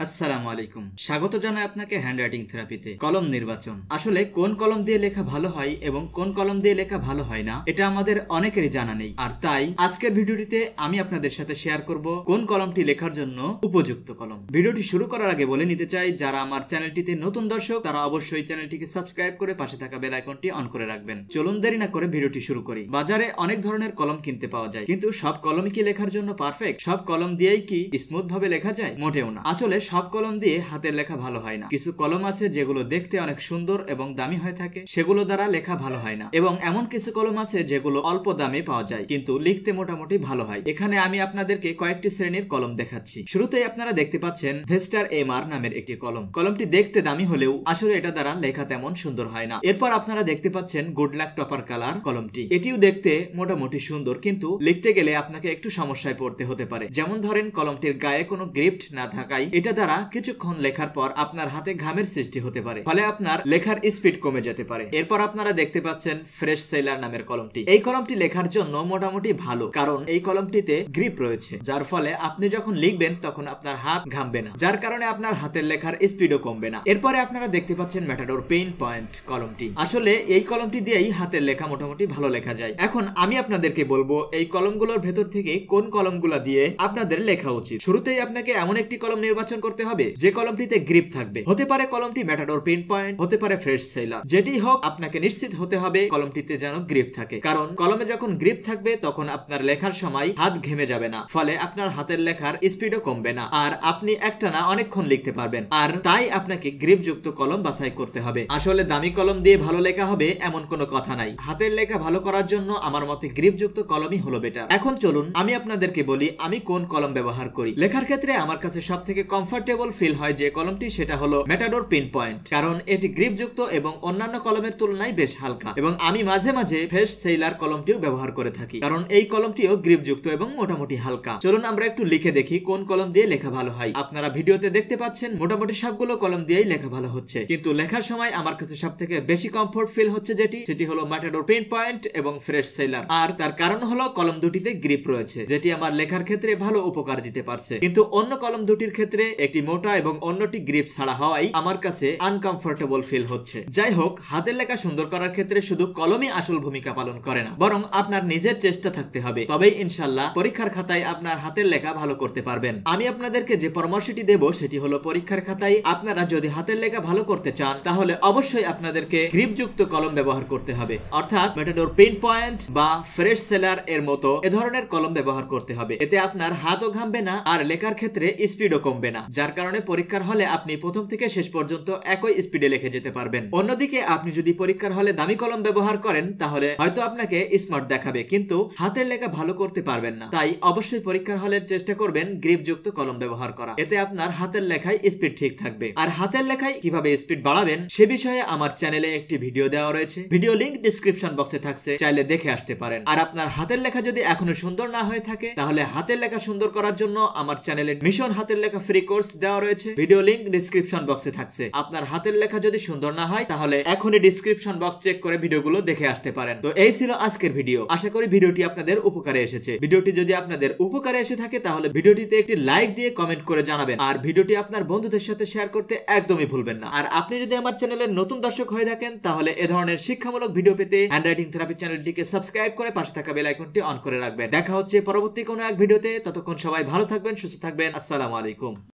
আসসালামু আলাইকুম। স্বাগত জানাই আপনাকে হ্যান্ডরাইটিং থেরাপিতে। কলম নির্বাচন, আসলে কোন কলম দিয়ে লেখা ভালো হয় এবং কোন কলম দিয়ে লেখা ভালো হয় না এটা আমাদের অনেকেরই জানা নেই। আর তাই আজকের ভিডিওটিতে আমি আপনাদের সাথে শেয়ার করব কোন কলমটি লেখার জন্য উপযুক্ত কলম। ভিডিওটি শুরু করার আগে বলে নিতে চাই, যারা আমার চ্যানেলটিতে নতুন দর্শক তারা অবশ্যই চ্যানেলটিকে সাবস্ক্রাইব করে পাশে থাকা বেল আইকনটি অন করে রাখবেন। চলুন দেরি না করে ভিডিওটি শুরু করি। বাজারে অনেক ধরনের কলম কিনতে পাওয়া যায়, কিন্তু সব কলমই কি লেখার জন্য পারফেক্ট? সব কলম দিয়েই কি স্মুথ ভাবে লেখা যায়? মোটেও না। আসলে সব কলম দিয়ে হাতের লেখা ভালো হয় না। কিছু কলম আছে যেগুলো দেখতে অনেক সুন্দর এবং দামি হয়ে থাকে, সেগুলো দ্বারা লেখা ভালো হয় না। এবং এমন কিছু কলম আছে যেগুলো অল্প দামে পাওয়া যায় কিন্তু লিখতে মোটামুটি ভালো হয়। এখানে আমি আপনাদেরকে কয়েকটি শ্রেণীর কলম দেখাচ্ছি। শুরুতেই আপনারা দেখতে পাচ্ছেন ভেস্টার এমআর নামের একটি কলম। কলমটি দেখতে দামি হলেও আসলে এটা দ্বারা লেখা তেমন সুন্দর হয় না। এরপর আপনারা দেখতে পাচ্ছেন গুডলাক টপার কালার কলমটি। এটিও দেখতে মোটামুটি সুন্দর, কিন্তু লিখতে গেলে আপনাকে একটু সমস্যায় পড়তে হতে পারে। যেমন ধরেন, কলমটির গায়ে কোনো গ্রিপ্ট না থাকায় এটা দ্বারা কিছুক্ষণ লেখার পর আপনার হাতে ঘামের সৃষ্টি হতে পারে, ফলে আপনার লেখার স্পিড কমে যেতে পারে। এরপর আপনারা দেখতে পাচ্ছেন ফ্রেশ সেলার নামের কলমটি। এই কলমটি লেখার জন্য মোটামুটি ভালো, কারণ এই কলমটিতে গ্রিপ রয়েছে, যার ফলে আপনি যখন লিখবেন তখন আপনার হাত ঘামবে না, যার কারণে আপনার হাতের লেখার স্পিডও কমবে না। এরপরে আপনারা দেখতে পাচ্ছেন ম্যাটাডোর পেইন পয়েন্ট কলমটি। আসলে এই কলমটি দিয়েই হাতের লেখা মোটামুটি ভালো লেখা যায়। এখন আমি আপনাদেরকে বলবো এই কলমগুলোর ভেতর থেকে কোন কলমগুলো দিয়ে আপনাদের লেখা উচিত। শুরুতেই আপনাকে এমন একটি কলম নির্বাচন করতে হবে যে কলমটিতে গ্রিপ থাকবে। হতে পারে কলমটি ম্যাটাডোর পেইন পয়েন্ট, হতে পারে ফ্রেশ সেলার। যেটি হোক, আপনাকে নিশ্চিত হতে হবে কলমটিতে যেন গ্রিপ থাকে, কারণ কলমে যখন গ্রিপ থাকবে তখন আপনার লেখার সময় হাত ঘেমে যাবে না, ফলে আপনার হাতের লেখার স্পিডও কমবে না, আর আপনি একটানা অনেকক্ষণ লিখতে পারবেন। আর তাই আপনাকে গ্রিপ যুক্ত কলম বাছাই করতে হবে। আসলে দামি কলম দিয়ে ভালো লেখা হবে এমন কোনো কথা নাই। হাতের লেখা ভালো করার জন্য আমার মতে গ্রিপ যুক্ত কলমই হলো বেটার। এখন চলুন আমি আপনাদেরকে বলি আমি কোন কলম ব্যবহার করি। লেখার ক্ষেত্রে আমার কাছে সব থেকে কমফোর্টেবল ফিল হয় যে কলমটি, সেটা হলো ম্যাটাডোর পেইন পয়েন্ট, কারণ এটি গ্রিপ যুক্ত এবং অন্যান্য কলমের তুলনায় বেশ হালকা। এবং আমি মাঝে মাঝে ফ্রেশ সেলার কলমটিও ব্যবহার করে থাকি, কারণ এই কলমটিও গ্রিপ যুক্ত এবং মোটামুটি হালকা। চলুন আমরা একটু লিখে দেখি কোন কলম দিয়ে লেখা ভালো হয়। আপনারা ভিডিওতে দেখতে পাচ্ছেন মোটামুটি সবগুলো কলম দিয়েই লেখা ভালো হচ্ছে, কিন্তু লেখার সময় আমার কাছে সব থেকে বেশি কমফোর্ট ফিল হচ্ছে সেটি হলো ম্যাটাডোর পেইন পয়েন্ট এবং ফ্রেশ সেলার। আর তার কারণ হলো কলম দুটিতে গ্রিপ রয়েছে, যেটি আমার লেখার ক্ষেত্রে ভালো উপকার দিতে পারছে। কিন্তু অন্য কলম দুটির ক্ষেত্রে একটি মোটা এবং অন্যটি গ্রিপ ছাড়া হওয়ায় আমার কাছে আনকমফোর্টেবল ফিল হচ্ছে। যাই হোক, হাতের লেখা সুন্দর করার ক্ষেত্রে শুধু কলমই আসল ভূমিকা পালন করে না, বরং আপনার নিজের চেষ্টা থাকতে হবে, তবেই ইনশাআল্লাহ পরীক্ষার খাতায় আপনার হাতের লেখা ভালো করতে পারবেন। আমি আপনাদেরকে যে পরামর্শটি দেব সেটি হলো, পরীক্ষার খাতায় আপনারা যদি হাতের লেখা ভালো করতে চান তাহলে অবশ্যই আপনাদেরকে গ্রিপ যুক্ত কলম ব্যবহার করতে হবে, অর্থাৎ ম্যাটাডোর পেইন পয়েন্ট বা ফ্রেশ সেলার এর মতো এ ধরনের কলম ব্যবহার করতে হবে। এতে আপনার হাতও ঘামবে না আর লেখার ক্ষেত্রে স্পিডও কমবে না, যার কারণে পরীক্ষার হলে আপনি প্রথম থেকে শেষ পর্যন্ত একই স্পিডে লিখে যেতে পারবেন। অন্যদিকে আপনি যদি পরীক্ষার হলে দামি কলম ব্যবহার করেন তাহলে হয়তো আপনাকে স্মার্ট দেখাবে, কিন্তু হাতের লেখা ভালো করতে পারবেন না। তাই অবশ্যই পরীক্ষার হলের চেষ্টা করবেন গ্রিপ যুক্ত কলম ব্যবহার করা, এতে আপনার হাতের লেখায় স্পিড ঠিক থাকবে। আর হাতের লেখায় কিভাবে স্পিড বাড়াবেন সে বিষয়ে আমার চ্যানেলে একটি ভিডিও দেওয়া রয়েছে, ভিডিও লিংক ডেসক্রিপশন বক্সে থাকছে, চাইলে দেখে আসতে পারেন। আর আপনার হাতের লেখা যদি এখনো সুন্দর না হয়ে থাকে তাহলে হাতের লেখা সুন্দর করার জন্য আমার চ্যানেলে মিশন হাতের লেখা ফ্রি কোর্স দেওয়া রয়েছে, ভিডিও লিংক ডেসক্রিপশন বক্সে থাকছে। আপনার হাতের লেখা যদি সুন্দর না হয় তাহলে এখনই ডেসক্রিপশন বক্স চেক করে ভিডিওগুলো দেখে আসতে পারেন। তো এই ছিল আজকের ভিডিও। আশা করি ভিডিওটি আপনাদের উপকারে এসেছে। ভিডিওটি যদি আপনাদের উপকারে এসে থাকে তাহলে ভিডিওটিতে একটি লাইক দিয়ে কমেন্ট করে জানাবেন, আর ভিডিওটি আপনার বন্ধুদের সাথে শেয়ার করতে একদমই ভুলবেন না। আর আপনি যদি আমার চ্যানেলের নতুন দর্শক হয়ে থাকেন তাহলে এ ধরনের শিক্ষামূলক ভিডিও পেতে হ্যান্ডরাইটিং থেরাপি চ্যানেলটিকে সাবস্ক্রাইব করে পাশে থাকা বেল আইকনটি অন করে রাখবেন। দেখা হচ্ছে পরবর্তী কোনো এক ভিডিওতে। ততক্ষণ সবাই ভালো থাকবেন, সুস্থ থাকবেন। আসসালামু আলাইকুম।